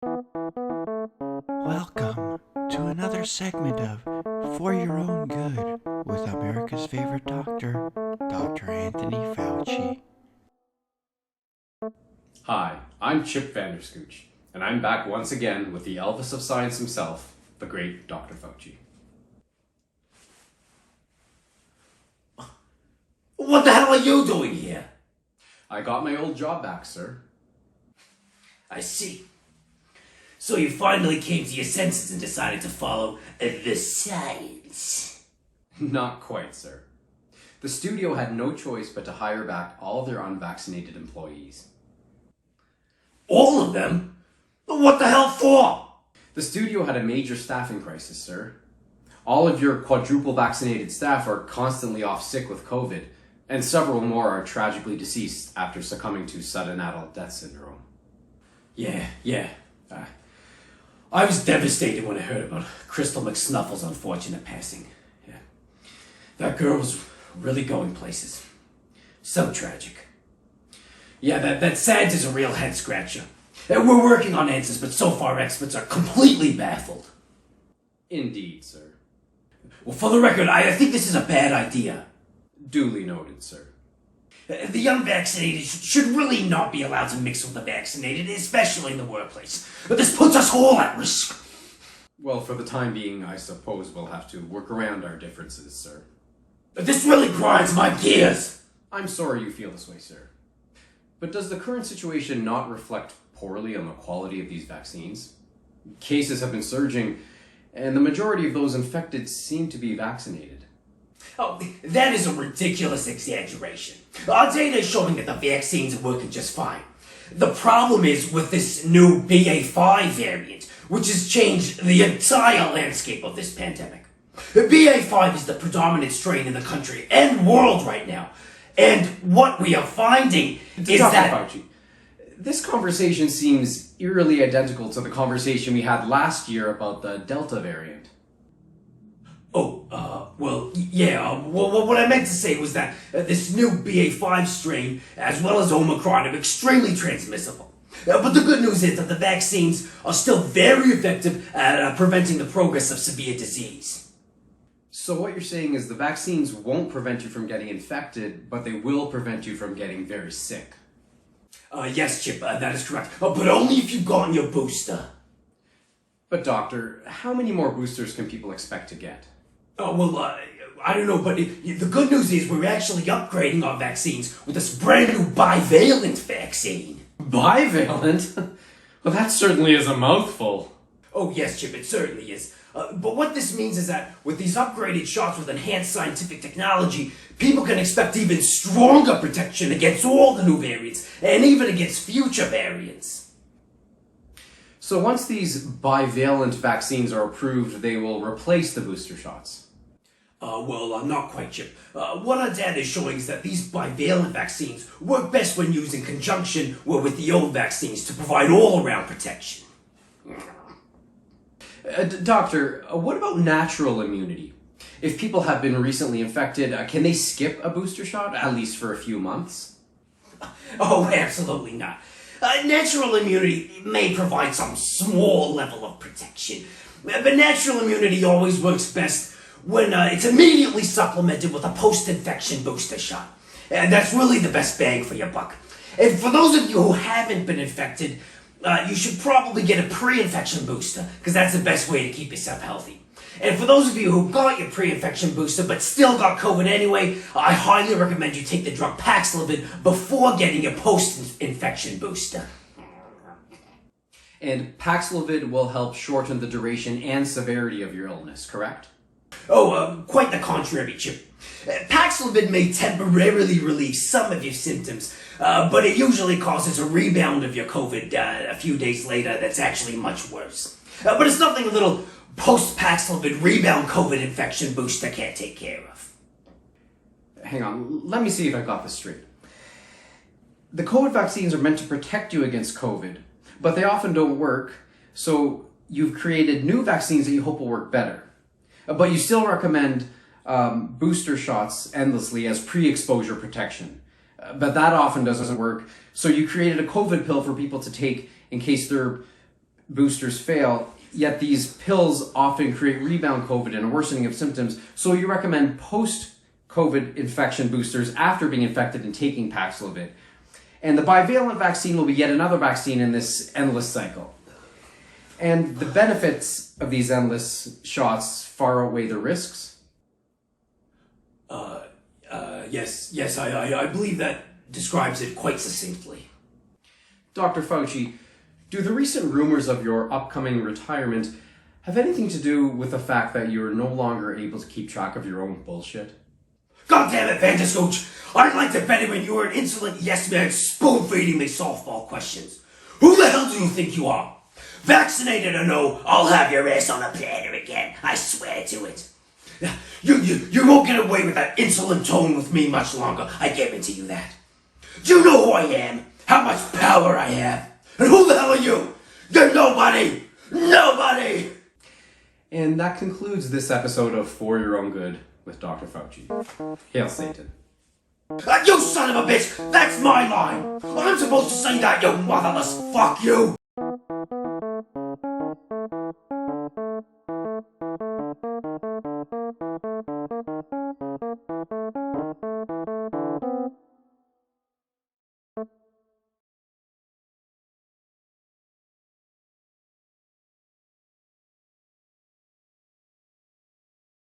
Welcome to another segment of For Your Own Good with America's favorite doctor, Dr. Anthony Fauci. Hi, I'm Chip Vanderscootch, and I'm back once again with the Elvis of science himself, the great Dr. Fauci. What the hell are you doing here? I got my old job back, sir. I see. So you finally came to your senses and decided to follow the science. Not quite, sir. The studio had no choice but to hire back all of their unvaccinated employees. All of them? What the hell for? The studio had a major staffing crisis, sir. All of your quadruple vaccinated staff are constantly off sick with COVID, and several more are tragically deceased after succumbing to sudden adult death syndrome. Yeah. I was devastated when I heard about Crystal McSnuffle's unfortunate passing. Yeah. That girl was really going places. So tragic. Yeah, that SADS is a real head scratcher. We're working on answers, but so far experts are completely baffled. Indeed, sir. Well, for the record, I think this is a bad idea. Duly noted, sir. The unvaccinated should really not be allowed to mix with the vaccinated, especially in the workplace. But this puts us all at risk. Well, for the time being, I suppose we'll have to work around our differences, sir. This really grinds my gears. I'm sorry you feel this way, sir. But does the current situation not reflect poorly on the quality of these vaccines? Cases have been surging, and the majority of those infected seem to be vaccinated. Oh, that is a ridiculous exaggeration. Our data is showing that the vaccines are working just fine. The problem is with this new BA.5 variant, which has changed the entire landscape of this pandemic. BA.5 is the predominant strain in the country and world right now. And what we are finding is Dr. that... Fauci, this conversation seems eerily identical to the conversation we had last year about the Delta variant. What I meant to say was that this new BA.5 strain, as well as Omicron, are extremely transmissible. But the good news is that the vaccines are still very effective at preventing the progress of severe disease. So what you're saying is the vaccines won't prevent you from getting infected, but they will prevent you from getting very sick. Yes, Chip, that is correct. But only if you've gotten your booster. But doctor, how many more boosters can people expect to get? I don't know, but the good news is we're actually upgrading our vaccines with this brand new bivalent vaccine. Bivalent? Well, that certainly is a mouthful. Oh yes, Chip, it certainly is. But what this means is that with these upgraded shots with enhanced scientific technology, people can expect even stronger protection against all the new variants, and even against future variants. So once these bivalent vaccines are approved, they will replace the booster shots. Not quite, Chip. What our data is showing is that these bivalent vaccines work best when used in conjunction with the old vaccines to provide all-around protection. Doctor, what about natural immunity? If people have been recently infected, can they skip a booster shot, at least for a few months? Oh, absolutely not. Natural immunity may provide some small level of protection, but natural immunity always works best when it's immediately supplemented with a post-infection booster shot. And that's really the best bang for your buck. And for those of you who haven't been infected, you should probably get a pre-infection booster, because that's the best way to keep yourself healthy. And for those of you who got your pre-infection booster but still got COVID anyway, I highly recommend you take the drug Paxlovid before getting your post-infection booster. And Paxlovid will help shorten the duration and severity of your illness, correct? Quite the contrary, Chip. Paxlovid may temporarily relieve some of your symptoms, but it usually causes a rebound of your COVID a few days later that's actually much worse. But it's nothing a little post-Paxlovid rebound COVID infection booster can't take care of. Hang on, let me see if I got this straight. The COVID vaccines are meant to protect you against COVID, but they often don't work, so you've created new vaccines that you hope will work better. But you still recommend booster shots endlessly as pre-exposure protection. But that often doesn't work, so you created a COVID pill for people to take in case they're boosters fail, yet these pills often create rebound COVID and a worsening of symptoms. So you recommend post-COVID infection boosters after being infected and taking Paxlovid. And the bivalent vaccine will be yet another vaccine in this endless cycle. And the benefits of these endless shots far outweigh the risks. Yes, I believe that describes it quite succinctly. Dr. Fauci, do the recent rumors of your upcoming retirement have anything to do with the fact that you're no longer able to keep track of your own bullshit? God damn it, Vanderscootch! I'd like to bet it when you were an insolent yes-man spoon-feeding me softball questions. Who the hell do you think you are? Vaccinated or no, I'll have your ass on a platter again. I swear to it. You won't get away with that insolent tone with me much longer. I guarantee you that. Do you know who I am? How much power I have? And who the hell are you? You're nobody! Nobody! And that concludes this episode of For Your Own Good with Dr. Fauci. Hail Satan. You son of a bitch! That's my line! I'm supposed to say that, you motherless fuck you!